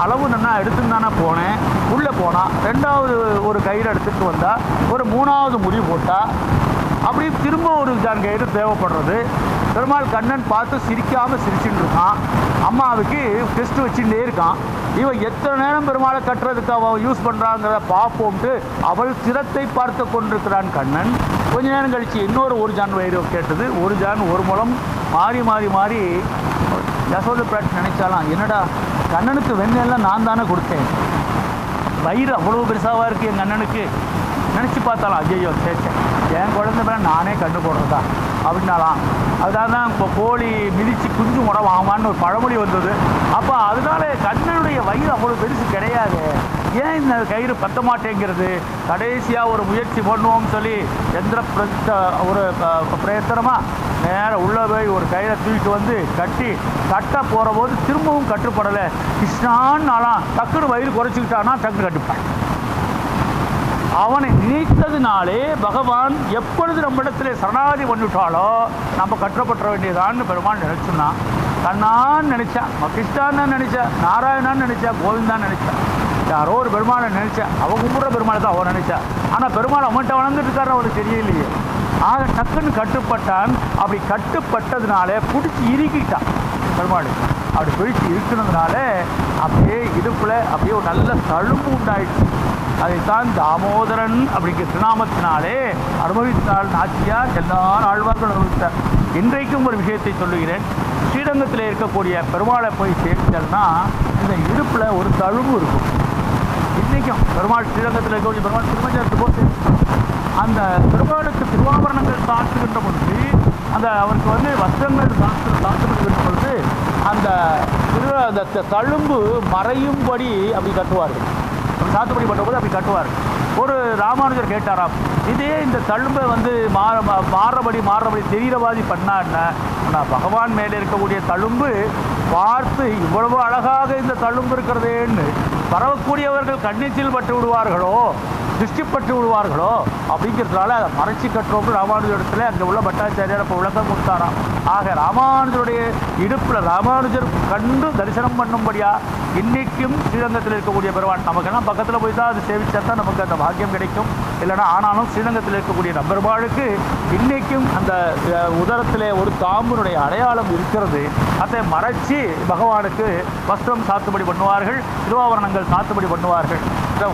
அளவு நான் எடுத்துன்னு தானே போனேன். உள்ளே போனால் 2வது ஒரு கயிறு எடுத்துகிட்டு வந்தால் ஒரு 3வது முடி போட்டால் அப்படி திரும்ப ஒரு ஜான் கயிறு தேவைப்படுறது. பெருமாள் கண்ணன் பார்த்து சிரிக்காமல் சிரிச்சுட்டு இருக்கான். அம்மாவுக்கு டெஸ்ட் வச்சுட்டே இருக்கான். இவன் எத்தனை நேரம் பெருமாளை கட்டுறதுக்கு அவள் யூஸ் பண்ணுறாங்கிறத பார்ப்போம்ட்டு அவள் சிரத்தை பார்த்து கொண்டிருக்கிறான் கண்ணன். கொஞ்ச நேரம் கழித்து இன்னொரு ஒரு ஜான் வயிறு கேட்டது. ஒரு ஜான் ஒரு முழம் மாறி மாறி மாறி யசோதை பிராட்டி நினைச்சாலாம், என்னடா கண்ணனுக்கு வெண்ணெல்லாம் நான் தானே கொடுத்தேன், வயிறு அவ்வளோ பெருசாவாக இருக்குது என் கண்ணனுக்கு. நினச்சி பார்த்தாலாம், ஐயோ சேச்சேன் என் குழந்தை மேலே நானே கண்டு போடுறதா அப்படின்னாலாம். அதுக்காக தான் இப்போ கோழி மிதித்து குஞ்சு முட வாங்கலான்னு ஒரு பழமொழி வந்தது. அப்போ அதனால கண்ணனுடைய வயிறு அவ்வளோ பெருசு கிடையாது. ஏன் இந்த கயிறு பத்த மாட்டேங்கிறது? கடைசியாக ஒரு முயற்சி பண்ணுவோம்னு சொல்லி எந்திர ஒரு பிரயத்தனமாக நேராக உள்ளே போய் ஒரு கயிறை தூக்கிட்டு வந்து கட்ட போகிற போது திரும்பவும் கட்டுப்படலை. கிருஷ்ணான்னாலாம் டக்குன்னு வயிறு குறைச்சிக்கிட்டானா டக்குன்னு கட்டுப்பான். அவனை நினைத்ததுனாலே பகவான் எப்பொழுது நம்மிடத்தில் சரணாகதி பண்ணிவிட்டாலோ நம்ம கட்டப்பட்ட வேண்டியதான்னு பெருமான் நினைச்சுன்னா. கண்ணான்னு நினைச்சா, கிருஷ்ணான்னு நினைச்சா, நாராயணான்னு நினைச்சா, கோவிந்தான்னு நினைச்சா, யாரோ ஒரு பெருமாளை நினைச்சா. அவன் கும்பிட்ற பெருமாளை தான் அவன் நினைச்சா. ஆனால் பெருமாள் அவன்கிட்ட வளர்ந்துட்டு இருக்காரு அவனுக்கு தெரியலையே. ஆக டக்குன்னு கட்டுப்பட்டான். அப்படி கட்டுப்பட்டதுனாலே பிடிச்சி இறுக்கிட்டான் பெருமாள். அப்படி பிடிச்சி இருக்கிறதுனால அப்படியே இடுப்பில் அப்படியே ஒரு நல்ல தழும்பு உண்டாயிடுச்சு. அதைத்தான் தாமோதரன் அப்படிங்கிற திருநாமத்தினாலே அனுபவித்தாள் நாச்சியார். எல்லா ஆழ்வார்கள் அனுபவித்தார். இன்றைக்கும் ஒரு விஷயத்தை சொல்லுகிறேன். ஸ்ரீரங்கத்தில் இருக்கக்கூடிய பெருமாளை போய் சேர்த்தல்னா இந்த இடுப்பில் ஒரு தழும்பு இருக்கும். இன்றைக்கும் பெருமாள் ஸ்ரீரங்கத்தில் இருக்கக்கூடிய பெருமாள் திருமஞ்சனத்துக்கு போட்டு அந்த பெருமாளுக்கு திருவாபரணங்கள் சாத்துகின்ற பொழுது அந்த அவருக்கு வஸ்திரங்கள் சாத்துகின்ற பொழுது அந்த தழும்பு மறையும்படி அப்படி கட்டுவார்கள். சாத்துப்படி பண்ணும்போது அப்படி கட்டுவார்கள். ஒரு ராமானுஜர் கேட்டாராம், இதே இந்த தழும்பை மாறுறபடி தெரிகிறவாதி பண்ணான்னா பகவான் மேலே இருக்கக்கூடிய தழும்பு பார்த்து இவ்வளவு அழகாக இந்த தழும்பு இருக்கிறதேன்னு பரவக்கூடியவர்கள் கண்ணிச்சில் பட்டு விடுவார்களோ, திருஷ்டிப்பட்டு விடுவார்களோ அப்படிங்கிறதுனால அதை மறைச்சி கட்டுறோம்னு ராமானுஜர் இடத்துல அங்கே உள்ள பட்டாச்சாரியார் இப்போ விளக்கம் கொடுத்தாராம். ஆக ராமானுஜருடைய இடுப்பில் ராமானுஜர் கண்டு தரிசனம் பண்ணும்படியா இன்றைக்கும் ஸ்ரீரங்கத்தில் இருக்கக்கூடிய பெருமான். நமக்கெல்லாம் பக்கத்தில் போய் தான் அது சேவிச்சா தான் நமக்கு அந்த பாக்கியம் கிடைக்கும். இல்லைனா ஆனாலும் ஸ்ரீரங்கத்தில் இருக்கக்கூடிய நம்பெருமாளுக்கு இன்றைக்கும் அந்த உதரத்தில் ஒரு தாம்பனுடைய அடையாளம் இருக்கிறது. அதை மறைச்சி பகவானுக்கு வஸ்திரம் சாத்துபடி பண்ணுவார்கள், திருவாபரணங்கள் சாத்துபடி பண்ணுவார்கள்.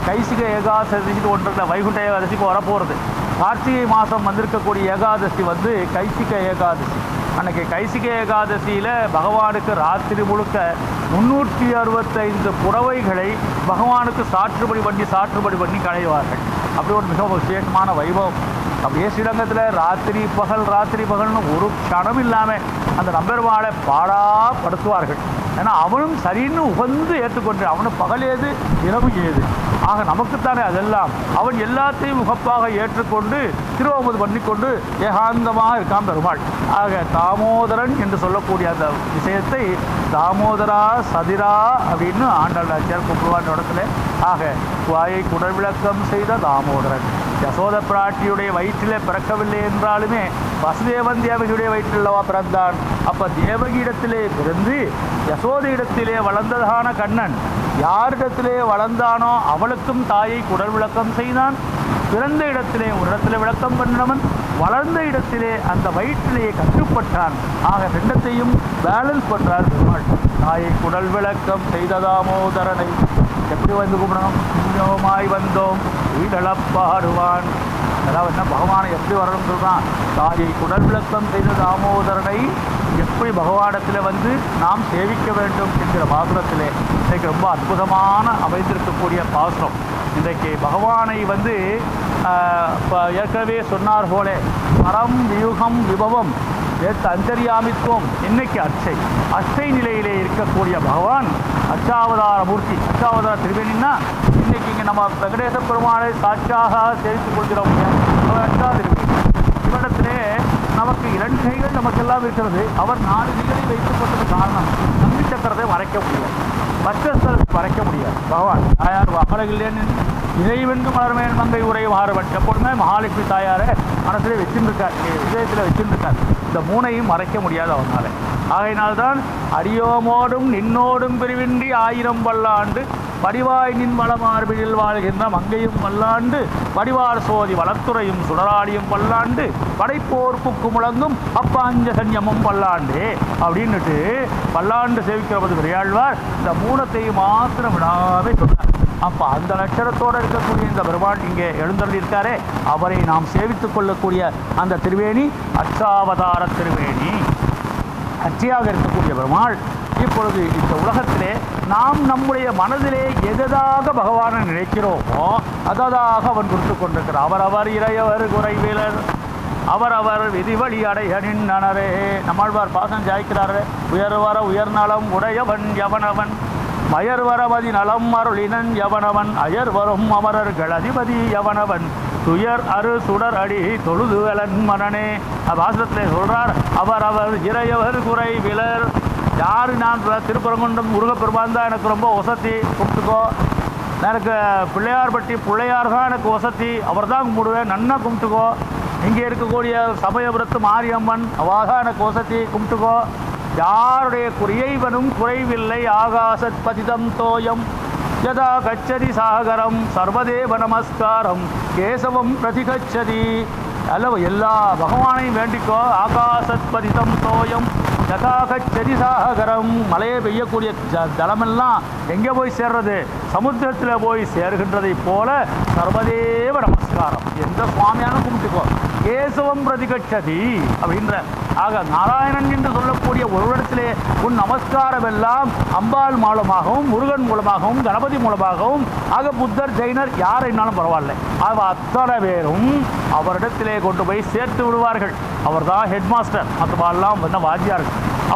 கைசிக ஏகாதசிக்கு ஒன்று வைகுண்ட ஏகாதசிக்கு வரப்போகிறது. கார்த்திகை மாதம் வந்திருக்கக்கூடிய ஏகாதசி கைசிக ஏகாதசி. அன்றைக்கி கைசிக ஏகாதசியில் பகவானுக்கு ராத்திரி முழுக்க 365 புடவைகளை பகவானுக்கு சாற்றுபடி பண்ணி களைவார்கள். அப்படி ஒரு மிக விசேஷமான வைபவம். அப்படியே ஸ்ரீரங்கத்தில் ராத்திரி பகல்னு ஒரு க்ஷணம் இல்லாமல் அந்த நம்பெருமாளை பாடாப்படுத்துவார்கள். ஏன்னா அவனும் சரின்னு உகந்து ஏற்றுக்கொண்டு அவனு பகல் ஏது இரவு ஏது. ஆக நமக்குத்தானே அதெல்லாம். அவன் எல்லாத்தையும் உகப்பாக ஏற்றுக்கொண்டு திருவமுது பண்ணிக்கொண்டு ஏகாந்தமாக இருக்கான் பெருமாள். ஆக தாமோதரன் என்று சொல்லக்கூடிய அந்த விஷயத்தை தாமோதரா சதிரா அப்படின்னு ஆண்டாள் நாச்சியார் கூப்பிடுவான் இடத்துல. ஆக வாயை குடல் விளக்கம் செய்த தாமோதரன் யசோத பிராட்டியுடைய வயிற்றிலே பிறக்கவில்லை என்றாலுமே வசுதேவன் தேவகியுடைய வயிற்றில்லவா பிறந்தான். அப்போ தேவகி இடத்திலே பிறந்து யசோத இடத்திலே வளர்ந்ததான கண்ணன் யாரிடத்திலே வளர்ந்தானோ அவளுக்கும் தாயை குடல் விளக்கம் செய்தான். பிறந்த இடத்திலே ஒரு இடத்துல விளக்கம் பண்ணினவன் வளர்ந்த இடத்திலே அந்த வயிற்றிலேயே கட்டுப்பட்டான். ஆக ரெண்டத்தையும் பேலன்ஸ் பண்ணுறார் பெருமாள். தாயை குடல் விளக்கம் செய்த தாமோதரனை எப்படி கும்பிடணும்? புண்ணியமாய் வந்தோம் உயிரிழப்பாடுவான். அதாவது என்ன பகவானை எப்படி வரணும்னு சொல்கிறான். தாயை குடல் விளக்கம் செய்த தாமோதரனை எப்படி பகவானத்தில் நாம் சேவிக்க வேண்டும் என்கிற பாசுரத்திலே இன்றைக்கு ரொம்ப அற்புதமான அமைந்திருக்கக்கூடிய பாசுரம். இன்றைக்கு பகவானை ஏற்கனவே சொன்னார் போல பரம் வியூகம் விபவம் அந்தரியாமித்துவம். இன்னைக்கு அச்சை நிலையிலே இருக்கக்கூடிய பகவான் அச்சாவதார மூர்த்தி, அச்சாவதார திருவேணின்னா இன்னைக்கு இங்கே நம்ம வெங்கடேச பெருமாளை சாட்சியாக சேவித்துக் கொள்கிறோம். அச்சாவது இருக்கு. இவரிடத்திலே நமக்கு 2 கைகள் நமக்கெல்லாம் இருக்கிறது. அவர் 4 கைகளை வைத்துக் கொண்டது காரணம் நம்பி சக்கரத்தை மறைக்க முடியாது, பச்சஸ்தலத்தை மறைக்க முடியாது. பகவான் தாயார் அகலகில்லேன்னு இறைவென்று மலர்மேன் மங்கை உரை மாறுபட் எப்பொழுதுமே மகாலட்சுமி தாயாரை மனசிலே வச்சுருக்கார், இதயத்தில் வச்சுருக்கார். இந்த 3ஐயும் மறைக்க முடியாது அவனால். ஆகையினால்தான் அடியோமோடும் நின்னோடும் பிரிவின்றி 1000 பல்லாண்டு படிவாய் நின் வளமார்பில் வாழ்கின்ற மங்கையும் பல்லாண்டு படிவார் சோதி வளத்துறையும் சுடராடியும் பல்லாண்டு படைப்போர்ப்புக்கு முழங்கும் அப்பாஞ்ச சன்யமும் பல்லாண்டு அப்படின்னுட்டு பல்லாண்டு சேவிக்கிறபோது பெரியாழ்வார் இந்த மூலத்தையும் மாத்திரம் விடாமே சொன்னார். அப்போ அந்த லட்சணத்தோடு இருக்கக்கூடிய இந்த பெருமாள் இங்கே எழுந்தருளிருக்காரே, அவரை நாம் சேவித்துக் கொள்ளக்கூடிய அந்த திருவேணி அச்சாவதார திருவேணி. அச்சியாக இருக்கக்கூடிய பெருமாள் இப்பொழுது இந்த உலகத்திலே நாம் நம்முடைய மனதிலே எதாக பகவானை நினைக்கிறோமோ அததாக அவன் கொடுத்து கொண்டிருக்கிறார். அவரவர் இறையவர் குறைவிலர் அவரவர் விதிவழி அடைய நின்றனரே. நம்மாழ்வார் பாசம் ஜாய்க்கிறாரே, உயர்வர உயர்நலம் உடையவன் எவனவன் மயர்வரவதி நலம் அருளினன் எவனவன் அயர்வரும் அமரர்கள் அதிபதி எவனவன் துயர் அரு சுடர் அடி தொழுதுவலன் மனனே. பாசனத்தில் சொல்றார், அவரவர் இறையவர் குறைவிலர். யார் நான் திருப்பரங்குன்றம் முருகப்பெருமான் தான் எனக்கு ரொம்ப வசதி, கும்பிட்டுக்கோ. எனக்கு பிள்ளையார்பட்டி பிள்ளையார் தான் எனக்கு வசதி, அவர் தான் கும்பிடுவேன், நன்னா கும்பிட்டுக்கோ. இங்கே இருக்கக்கூடிய சமயபுரத்து மாரியம்மன் அவள் தான் எனக்கு வசதி, கும்பிட்டுக்கோ. யாருடைய இறைவனும் குறைவில்லை. ஆகாசத் பதிதம் தோயம் யதா கச்சதி சாகரம் சர்வதேவ நமஸ்காரம் கேசவம் பிரதிகச்சதி. அல்ல எல்லா பகவானையும் வேண்டிக்கோ. ஆகாசத் பதிதம் தோயம் யதா கச்சதி சாகரம். மழையை பெய்யக்கூடிய ஜலமெல்லாம் எங்கே போய் சேர்றது? சமுத்திரத்தில் போய் சேர்கின்றதை போல சர்வதேவ நமஸ்காரம். எந்த சுவாமியான கும்பிட்டுக்கோ. கேசவம் பிரதிகச்சதி அப்படின்ற ஆக நாராயணன் என்று சொல்லக்கூடிய ஒரு இடத்திலே உன் நமஸ்காரம் எல்லாம் அம்பாள் மூலமாகவும் முருகன் மூலமாகவும் கணபதி மூலமாகவும் ஆக புத்தர் ஜெயினர் யாரைனாலும் பரவாயில்லை, ஆக அத்தனை பேரும் அவரிடத்திலே கொண்டு போய் சேர்த்து விடுவார்கள். அவர் தான் ஹெட் மாஸ்டர், மற்றவெல்லாம் வாத்தியார்கள்.